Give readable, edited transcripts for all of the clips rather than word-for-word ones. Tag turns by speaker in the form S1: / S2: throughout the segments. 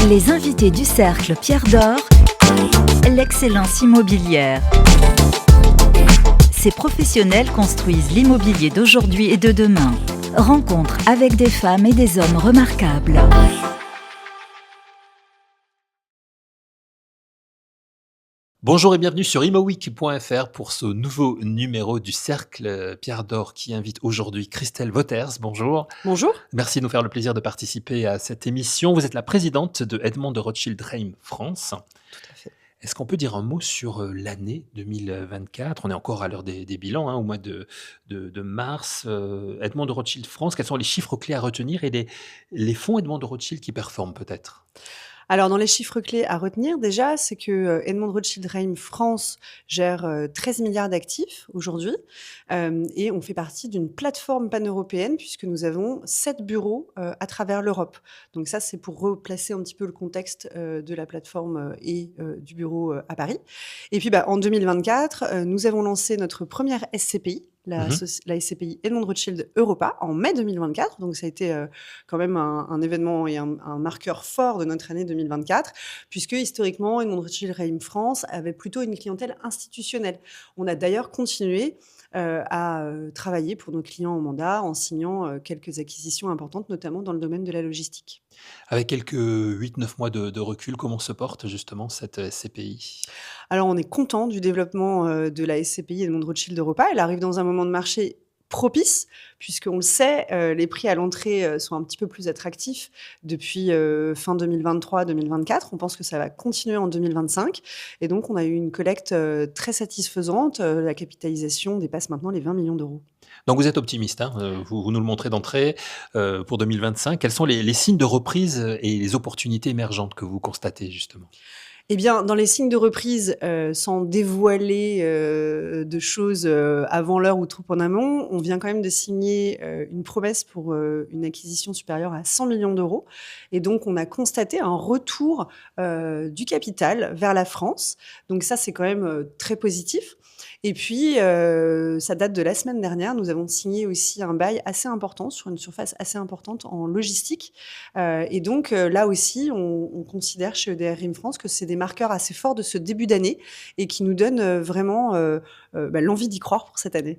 S1: Les invités du Cercle Pierre d'Or, l'excellence immobilière. Ces professionnels construisent l'immobilier d'aujourd'hui et de demain. Rencontre avec des femmes et des hommes remarquables.
S2: Bonjour et bienvenue sur imoweek.fr pour ce nouveau numéro du Cercle Pierre d'Or qui invite aujourd'hui Christelle Wauters. Bonjour.
S3: Bonjour.
S2: Merci de nous faire le plaisir de participer à cette émission. Vous êtes la présidente de Edmond de Rothschild Reim France.
S3: Tout à fait.
S2: Est-ce qu'on peut dire un mot sur l'année 2024 ? On est encore à l'heure des bilans, au mois de mars. Edmond de Rothschild France, quels sont les chiffres clés à retenir et les fonds Edmond de Rothschild qui performent peut-être ?
S3: Alors, dans les chiffres clés à retenir, déjà, c'est que Edmond de Rothschild Reim France gère 13 milliards d'actifs aujourd'hui et on fait partie d'une plateforme pan-européenne puisque nous avons 7 bureaux à travers l'Europe. Donc ça, c'est pour replacer un petit peu le contexte de la plateforme et du bureau à Paris. Et puis, en 2024, nous avons lancé notre première SCPI, la SCPI Edmond de Rothschild Europa en mai 2024. Donc, ça a été quand même un événement et un marqueur fort de notre année 2024, puisque historiquement, Edmond de Rothschild Reim France avait plutôt une clientèle institutionnelle. On a d'ailleurs continué à travailler pour nos clients en mandat en signant quelques acquisitions importantes, notamment dans le domaine de la logistique.
S2: Avec quelques 8-9 mois de recul, comment se porte justement cette SCPI ?
S3: Alors, on est content du développement de la SCPI Edmond de Rothschild Europa. Elle arrive dans un moment de marché propice, puisqu'on le sait, les prix à l'entrée sont un petit peu plus attractifs depuis fin 2023-2024. On pense que ça va continuer en 2025. Et donc, on a eu une collecte très satisfaisante. La capitalisation dépasse maintenant les 20 millions d'euros.
S2: Donc vous êtes optimiste, vous nous le montrez d'entrée pour 2025. Quels sont les signes de reprise et les opportunités émergentes que vous constatez justement ?
S3: Eh bien, dans les signes de reprise, sans dévoiler de choses avant l'heure ou trop en amont, on vient quand même de signer une promesse pour une acquisition supérieure à 100 millions d'euros. Et donc, on a constaté un retour du capital vers la France. Donc ça, c'est quand même très positif. Et puis, ça date de la semaine dernière. Nous avons signé aussi un bail assez important sur une surface assez importante en logistique. Et donc, là aussi, on considère chez EDR Reim France que c'est des marqueurs assez forts de ce début d'année et qui nous donnent vraiment l'envie d'y croire pour cette année.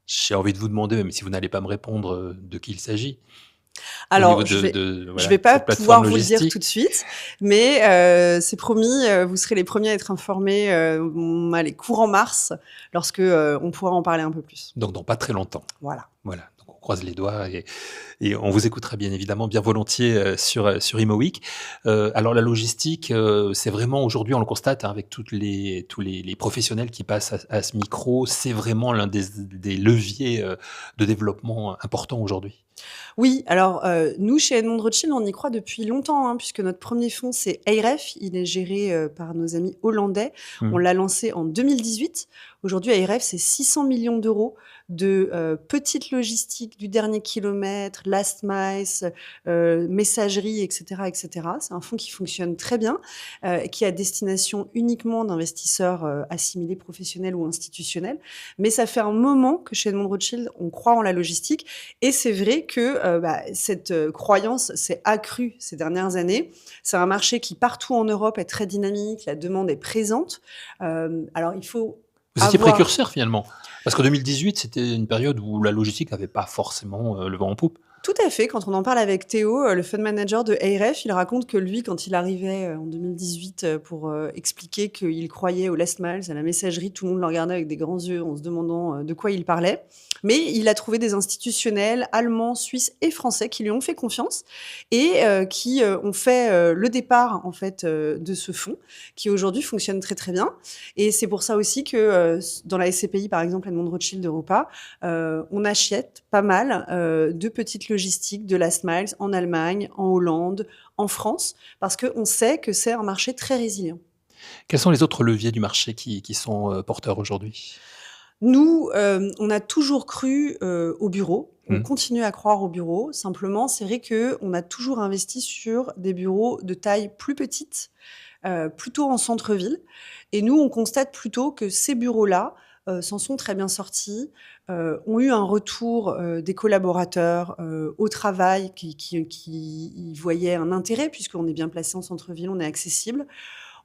S2: J'ai envie de vous demander, même si vous n'allez pas me répondre, de qui il s'agit.
S3: Alors, je vais pas pouvoir vous le dire tout de suite, mais c'est promis, vous serez les premiers à être informés courant mars, lorsque on pourra en parler un peu plus.
S2: Donc dans pas très longtemps.
S3: Voilà.
S2: Donc on croise les doigts et on vous écoutera bien évidemment, bien volontiers sur ImoWeek. Alors la logistique, c'est vraiment aujourd'hui, on le constate avec tous les professionnels qui passent à ce micro, c'est vraiment l'un des leviers de développement importants aujourd'hui.
S3: Oui, alors nous, chez Edmond de Rothschild, on y croit depuis longtemps, puisque notre premier fonds, c'est AREF. Il est géré par nos amis hollandais. On l'a lancé en 2018. Aujourd'hui, AREF, c'est 600 millions d'euros de petite logistique du dernier kilomètre, last mile, messagerie, etc., etc. C'est un fonds qui fonctionne très bien, qui est à destination uniquement d'investisseurs assimilés professionnels ou institutionnels. Mais ça fait un moment que chez Edmond de Rothschild, on croit en la logistique. Et c'est vrai que cette croyance s'est accrue ces dernières années. C'est un marché qui, partout en Europe, est très dynamique. La demande est présente. Alors, il faut
S2: Vous étiez précurseur finalement, parce qu'en 2018, c'était une période où la logistique n'avait pas forcément le vent en poupe.
S3: Tout à fait. Quand on en parle avec Théo, le fund manager de AREF, il raconte que lui, quand il arrivait en 2018 pour expliquer qu'il croyait au last mile, à la messagerie, tout le monde le regardait avec des grands yeux en se demandant de quoi il parlait. Mais il a trouvé des institutionnels allemands, suisses et français qui lui ont fait confiance et qui ont fait le départ en fait de ce fonds qui aujourd'hui fonctionne très très bien. Et c'est pour ça aussi que dans la SCPI, par exemple, Edmond de Rothschild Europa, on achète pas mal de petites logistique de last miles en Allemagne, en Hollande, en France, parce qu'on sait que c'est un marché très résilient.
S2: Quels sont les autres leviers du marché qui sont porteurs aujourd'hui ?
S3: Nous, on a toujours cru au bureau. On continue à croire au bureau. Simplement, c'est vrai qu'on a toujours investi sur des bureaux de taille plus petite, plutôt en centre-ville. Et nous, on constate plutôt que ces bureaux-là s'en sont très bien sortis, ont eu un retour, des collaborateurs, au travail qui y voyaient un intérêt puisqu'on est bien placé en centre-ville, on est accessible.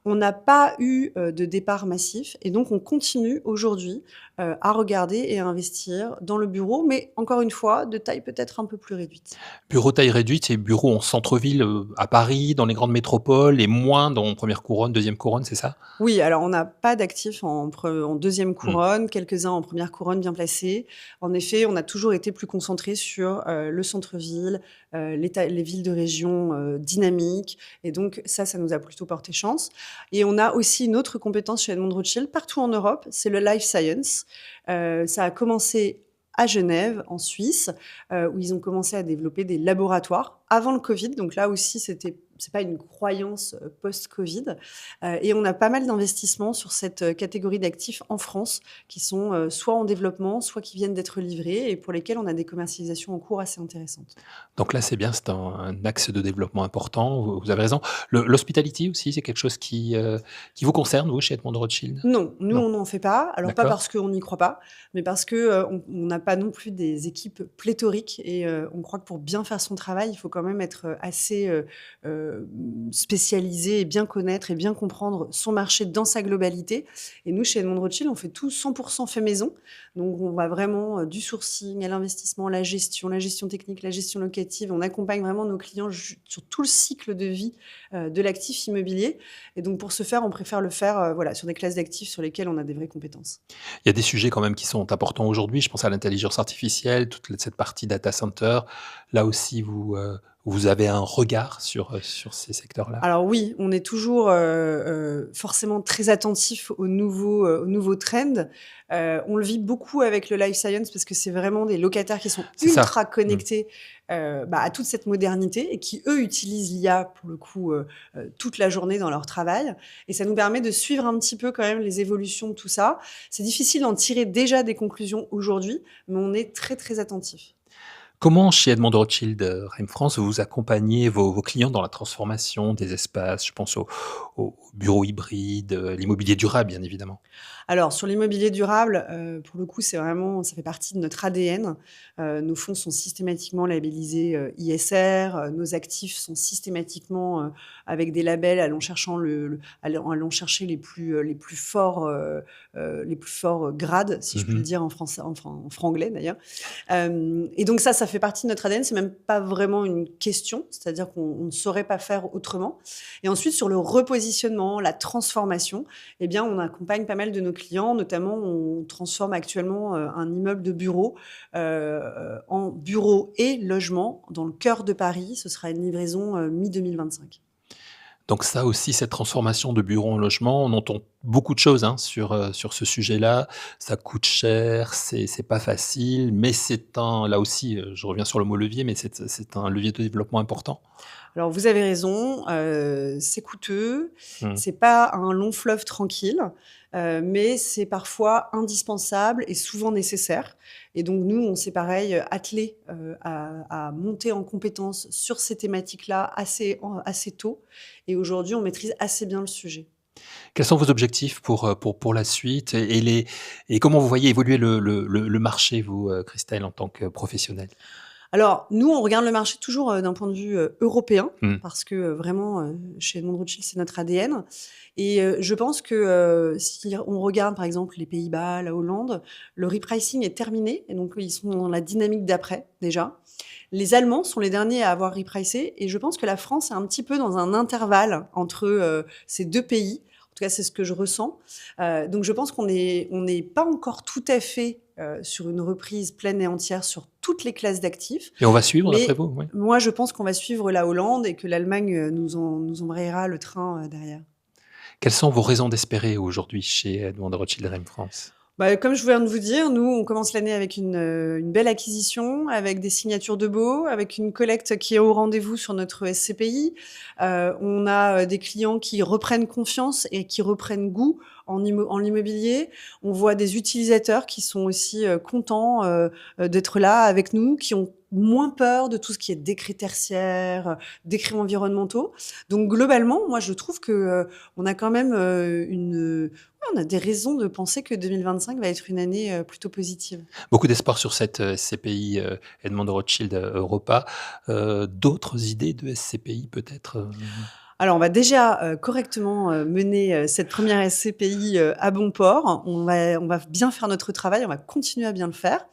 S3: On n'a pas eu, de départ massif et donc on continue aujourd'hui, à regarder et à investir dans le bureau, mais encore une fois, de taille peut-être un peu plus réduite.
S2: Bureau taille réduite, c'est bureau en centre-ville, à Paris, dans les grandes métropoles et moins dans première couronne, deuxième couronne, c'est ça?
S3: Oui, alors on n'a pas d'actifs en 2e
S2: Mmh.
S3: couronne, quelques-uns en première couronne bien placés. En effet, on a toujours été plus concentrés sur, le centre-ville, les villes de région, dynamiques et donc ça nous a plutôt porté chance et on a aussi une autre compétence chez Edmond Rothschild, partout en Europe, c'est le life science. Ça a commencé à Genève, en Suisse, où ils ont commencé à développer des laboratoires avant le Covid. Donc là aussi, c'est pas une croyance, post-Covid. Et on a pas mal d'investissements sur cette, catégorie d'actifs en France qui sont, soit en développement, soit qui viennent d'être livrés et pour lesquels on a des commercialisations en cours assez intéressantes.
S2: Donc là, c'est bien, c'est un axe de développement important, vous avez raison. L'hospitality aussi, c'est quelque chose qui vous concerne, vous, chez Edmond de Rothschild?
S3: Non, nous,
S2: Non?
S3: on n'en fait pas. Alors pas
S2: D'accord.
S3: parce qu'on n'y croit pas, mais parce que, on n'a pas non plus des équipes pléthoriques et on croit que pour bien faire son travail, il faut quand même être, assez, spécialisé et bien connaître et bien comprendre son marché dans sa globalité et nous, chez Edmond de Rothschild, on fait tout 100 fait maison. Donc on va vraiment, du sourcing à l'investissement, la gestion technique, la gestion locative. On accompagne vraiment nos clients sur tout le cycle de vie, de l'actif immobilier et donc pour ce faire, on préfère le faire, voilà, sur des classes d'actifs sur lesquelles on a des vraies compétences.
S2: Il y a des sujets quand même qui sont importants aujourd'hui, je pense à l'intelligence artificielle, cette partie data center. Là aussi, vous avez un regard sur ces secteurs-là?
S3: Alors oui, on est toujours, forcément très attentif aux nouveaux trends. On le vit beaucoup avec le life science parce que c'est vraiment des locataires qui sont
S2: C'est ça.
S3: ultra
S2: Mmh.
S3: connectés, à toute cette modernité et qui, eux, utilisent l'IA pour le coup, toute la journée dans leur travail et ça nous permet de suivre un petit peu quand même les évolutions de tout ça. C'est difficile d'en tirer déjà des conclusions aujourd'hui, mais on est très, très attentif.
S2: Comment, chez Edmond de Rothschild, Reim France, vous accompagnez vos clients dans la transformation des espaces? Je pense aux bureaux hybrides, l'immobilier durable, bien évidemment.
S3: Alors sur l'immobilier durable, pour le coup, c'est vraiment ça fait partie de notre ADN. Nos fonds sont systématiquement labellisés, ISR, nos actifs sont systématiquement, avec des labels allant chercher les plus forts grades, si je puis le
S2: Mmh.
S3: dire en français en franglais d'ailleurs. Hem Et donc ça fait partie de notre ADN, c'est même pas vraiment une question, c'est-à-dire qu'on ne saurait pas faire autrement et ensuite sur le repositionnement, la transformation, eh bien, on accompagne pas mal de nos clients, notamment on transforme actuellement, un immeuble de bureau, en bureau et logement dans le cœur de Paris. Ce sera une livraison, mi-2025.
S2: Donc ça aussi, cette transformation de bureau en logement, on entend beaucoup de choses, hein, sur ce sujet-là. Ça coûte cher, c'est pas facile, mais c'est là aussi, je reviens sur le mot levier, mais c'est un levier de développement important.
S3: Alors vous avez raison, c'est coûteux,
S2: Mmh.
S3: c'est pas un long fleuve tranquille, mais c'est parfois indispensable et souvent nécessaire et donc nous, on s'est pareil, attelés, à monter en compétences sur ces thématiques-là assez tôt et aujourd'hui, on maîtrise assez bien le sujet.
S2: Quels sont vos objectifs pour la suite et comment vous voyez évoluer le marché, vous, Christelle, en tant que professionnelle?
S3: Alors, nous, on regarde le marché toujours, d'un point de vue, européen
S2: Mmh.
S3: parce que, vraiment, chez Edmond de Rothschild, c'est notre ADN et je pense que, si on regarde, par exemple, les Pays-Bas, la Hollande, le repricing est terminé et donc ils sont dans la dynamique d'après, déjà. Les Allemands sont les derniers à avoir repricé et je pense que la France est un petit peu dans un intervalle entre, ces 2 pays. En tout cas, c'est ce que je ressens. Donc je pense qu'on n'est pas encore tout à fait, sur une reprise pleine et entière sur toutes les classes d'actifs.
S2: Et on va suivre d'après
S3: Mais
S2: vous? Oui.
S3: moi, je pense qu'on va suivre la Hollande et que l'Allemagne, nous embrayera le train, derrière.
S2: Quelles sont vos raisons d'espérer aujourd'hui chez Edmond de Rothschild Reim France?
S3: Bah, comme je viens de vous dire, nous, on commence l'année avec une belle acquisition, avec des signatures de baux, avec une collecte qui est au rendez-vous sur notre SCPI. On a, des clients qui reprennent confiance et qui reprennent goût en l'immobilier, on voit des utilisateurs qui sont aussi contents d'être là avec nous, qui ont moins peur de tout ce qui est décrets tertiaires, décrets environnementaux. Donc globalement, moi je trouve que on a quand même on a des raisons de penser que 2025 va être une année plutôt positive.
S2: Beaucoup d'espoir sur cette SCPI Edmond de Rothschild Europa. D'autres idées de SCPI peut-être
S3: Alors, on va déjà correctement mener cette première SCPI à bon port. On va bien faire notre travail, on va continuer à bien le faire.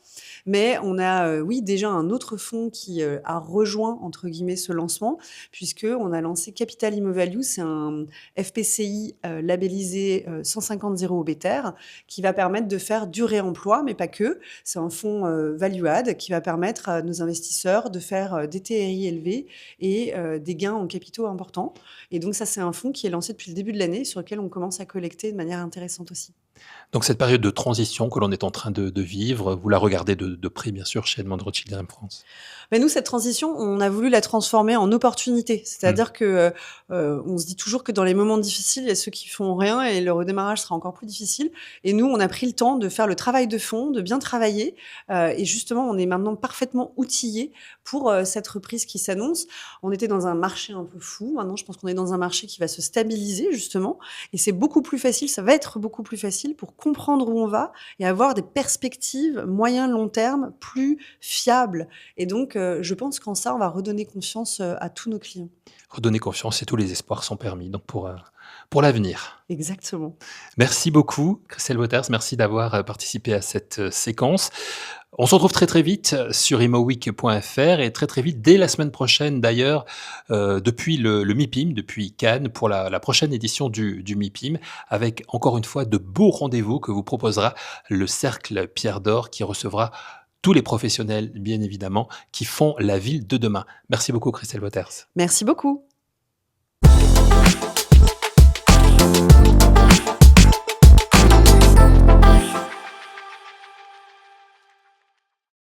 S3: Mais on a, oui, déjà un autre fonds qui a rejoint, entre guillemets, ce lancement, puisqu'on a lancé Capital ImmoValue. C'est un FPCI labellisé 150 Better qui va permettre de faire du réemploi, mais pas que. C'est un fonds value-add qui va permettre à nos investisseurs de faire des TRI élevés et des gains en capitaux importants. Et donc ça, c'est un fonds qui est lancé depuis le début de l'année, sur lequel on commence à collecter de manière intéressante aussi.
S2: Donc cette période de transition que l'on est en train de vivre, vous la regardez de près bien sûr chez Edmond de Rothschild & France.
S3: Mais nous, cette transition, on a voulu la transformer en opportunité. C'est-à-dire que on se dit toujours que dans les moments difficiles, il y a ceux qui font rien et le redémarrage sera encore plus difficile. Et nous, on a pris le temps de faire le travail de fond, de bien travailler. Et justement, on est maintenant parfaitement outillés pour cette reprise qui s'annonce. On était dans un marché un peu fou. Maintenant, je pense qu'on est dans un marché qui va se stabiliser, justement. Et c'est beaucoup plus facile, ça va être beaucoup plus facile pour comprendre où on va et avoir des perspectives moyen-long terme plus fiables. Et donc, je pense qu'en ça, on va redonner confiance à tous nos clients.
S2: Redonner confiance et tous les espoirs sont permis donc pour l'avenir.
S3: Exactement.
S2: Merci beaucoup, Christelle Wauters. Merci d'avoir participé à cette séquence. On se retrouve très très vite sur imoweek.fr et très très vite, dès la semaine prochaine d'ailleurs, depuis le MIPIM, depuis Cannes, pour la prochaine édition du MIPIM, avec encore une fois de beaux rendez-vous que vous proposera le Cercle Pierre d'Or qui recevra tous les professionnels, bien évidemment, qui font la ville de demain. Merci beaucoup, Christelle Wauters.
S3: Merci beaucoup.